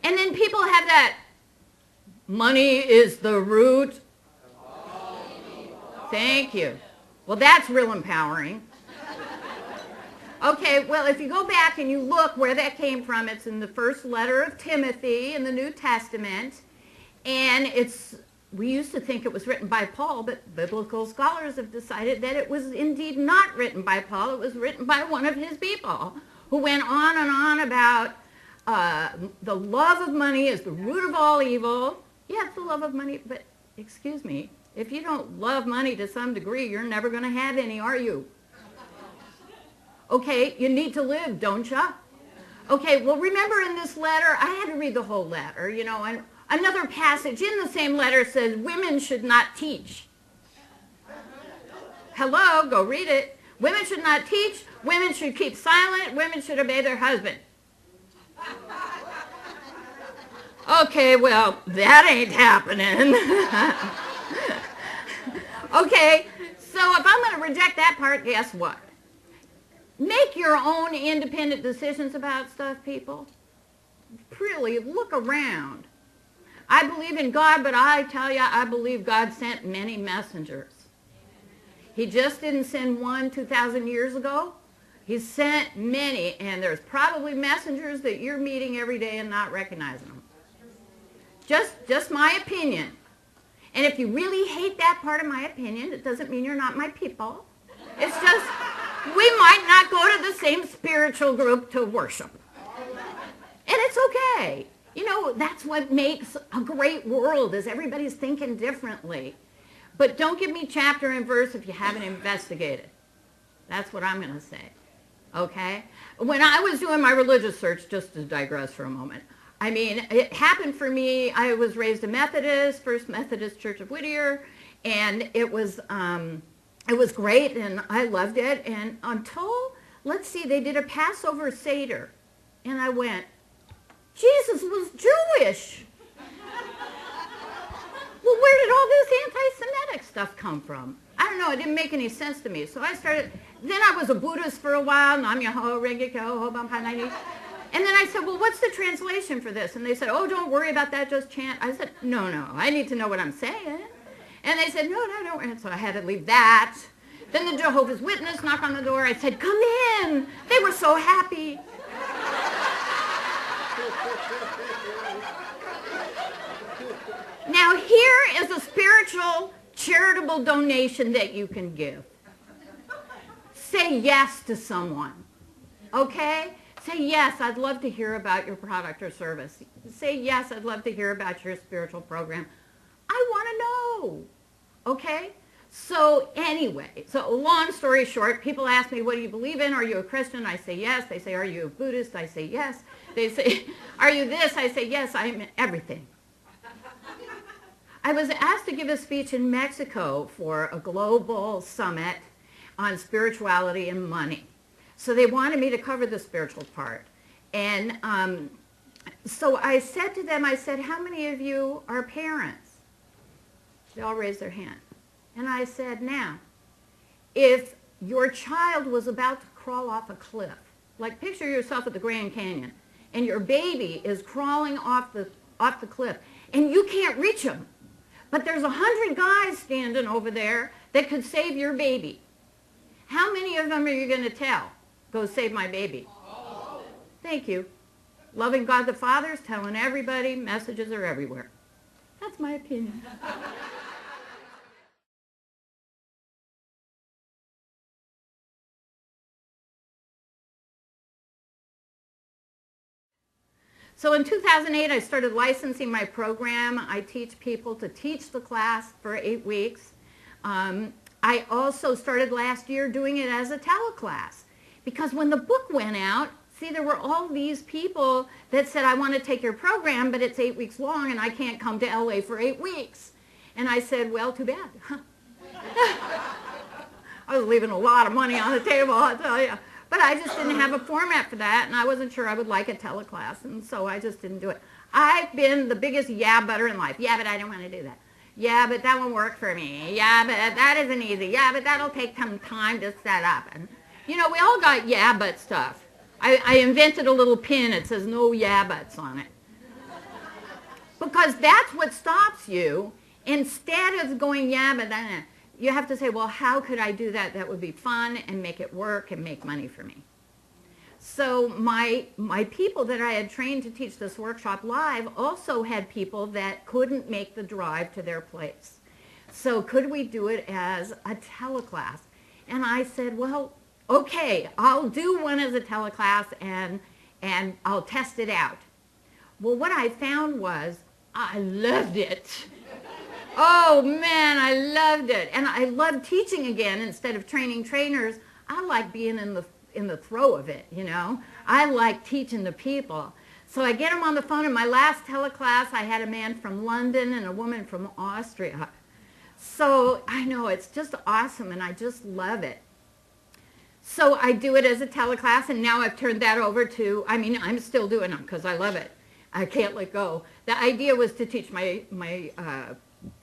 And then people have that, money is the root. Thank you. Well, that's real empowering. Okay, well, if you go back and you look where that came from, it's in the first letter of Timothy in the New Testament. And we used to think it was written by Paul, but biblical scholars have decided that it was indeed not written by Paul. It was written by one of his people who went on and on about the love of money is the root of all evil. Yeah, it's the love of money, but excuse me, if you don't love money to some degree, you're never going to have any, are you? Okay, you need to live, don't you? Okay, well, remember in this letter, I had to read the whole letter, you know, and another passage in the same letter says women should not teach. Hello, go read it. Women should not teach. Women should keep silent. Women should obey their husband. Okay, well, that ain't happening. Okay, so if I'm going to reject that part, guess what? Make your own independent decisions about stuff, people. Really, look around. I believe in God, but I tell you, I believe God sent many messengers. He just didn't send one 2,000 years ago. He sent many, and there's probably messengers that you're meeting every day and not recognizing them. Just my opinion. And if you really hate that part of my opinion, it doesn't mean you're not my people. It's just, we might not go to the same spiritual group to worship. And it's okay. You know, that's what makes a great world, is everybody's thinking differently. But don't give me chapter and verse if you haven't investigated. That's what I'm going to say. Okay? When I was doing my religious search, just to digress for a moment, I mean, it happened for me. I was raised a Methodist, First Methodist Church of Whittier, and it was great, and I loved it. And until, let's see, they did a Passover Seder, and I went, Jesus was Jewish. Well, where did all this anti-Semitic stuff come from? I don't know. It didn't make any sense to me. So I started, then I was a Buddhist for a while, Nam Myoho Renge Kyo, Hoban Panani. And then I said, well, what's the translation for this? And they said, oh, don't worry about that, just chant. I said, no, I need to know what I'm saying. And they said, no, don't. And so I had to leave that. Then the Jehovah's Witness knocked on the door. I said, come in. They were so happy. Now, here is a spiritual, charitable donation that you can give. Say yes to someone, okay? Say yes, I'd love to hear about your product or service. Say yes, I'd love to hear about your spiritual program. I want to know, okay? So anyway, so long story short, people ask me, what do you believe in? Are you a Christian? I say yes. They say, are you a Buddhist? I say yes. They say, are you this? I say yes, I'm everything. I was asked to give a speech in Mexico for a global summit on spirituality and money. So they wanted me to cover the spiritual part. And so I said to them, I said, how many of you are parents? They all raised their hand. And I said, now, if your child was about to crawl off a cliff, like picture yourself at the Grand Canyon, and your baby is crawling off the cliff, and you can't reach him, but there's 100 guys standing over there that could save your baby. How many of them are you going to tell? Go save my baby. Thank you. Loving God the Father is telling everybody, messages are everywhere. That's my opinion. So in 2008, I started licensing my program. I teach people to teach the class for 8 weeks. I also started last year doing it as a teleclass. Because when the book went out, see, there were all these people that said, I want to take your program, but it's 8 weeks long, and I can't come to LA for 8 weeks. And I said, well, too bad. I was leaving a lot of money on the table, I'll tell you. But I just didn't have a format for that, and I wasn't sure I would like a teleclass, and so I just didn't do it. I've been the biggest yeah-butter in life. Yeah, but I don't want to do that. Yeah, but that won't work for me. Yeah, but that isn't easy. Yeah, but that'll take some time to set up. And, you know, we all got yeah, but stuff. I invented a little pin. It says no yeah, buts on it. Because that's what stops you. Instead of going, yeah, but then you have to say, well, how could I do that? That would be fun and make it work and make money for me. So my people that I had trained to teach this workshop live also had people that couldn't make the drive to their place. So could we do it as a teleclass? And I said, well, okay, I'll do one as a teleclass and I'll test it out. Well, what I found was I loved it. Oh man, I loved it. And I love teaching again instead of training trainers. I like being in the throw of it, you know. I like teaching the people. So I get them on the phone. In my last teleclass, I had a man from London and a woman from Austria. So I know it's just awesome and I just love it. So I do it as a teleclass, and now I've turned that over to, I mean, I'm still doing them because I love it. I can't let go. The idea was to teach my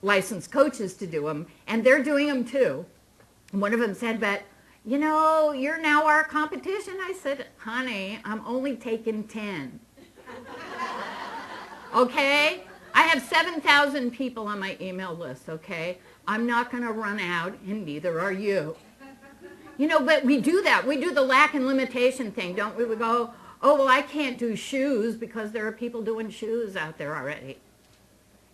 licensed coaches to do them, and they're doing them too. One of them said, but you know, you're now our competition. I said, honey, I'm only taking 10. Okay? I have 7,000 people on my email list, okay? I'm not going to run out, and neither are you. You know, but we do that. We do the lack and limitation thing, don't we? We go, oh, well, I can't do shoes because there are people doing shoes out there already.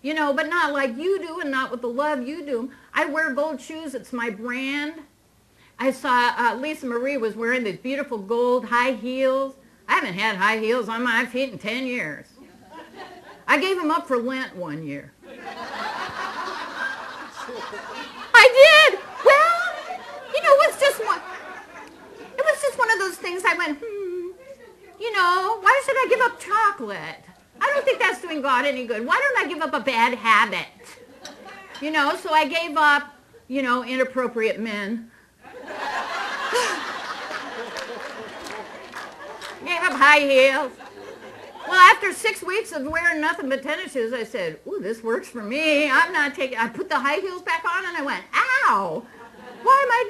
You know, but not like you do and not with the love you do. I wear gold shoes. It's my brand. I saw Lisa Marie was wearing these beautiful gold high heels. I haven't had high heels on my feet in 10 years. I gave them up for Lent one year. I did. Well, you know, it was just one of those things I went, you know, why should I give up chocolate? I don't think that's doing God any good. Why don't I give up a bad habit? You know, so I gave up, you know, inappropriate men. Gave up high heels. Well, after 6 weeks of wearing nothing but tennis shoes, I said, ooh, this works for me. I'm not taking, I put the high heels back on and I went, ow, why am I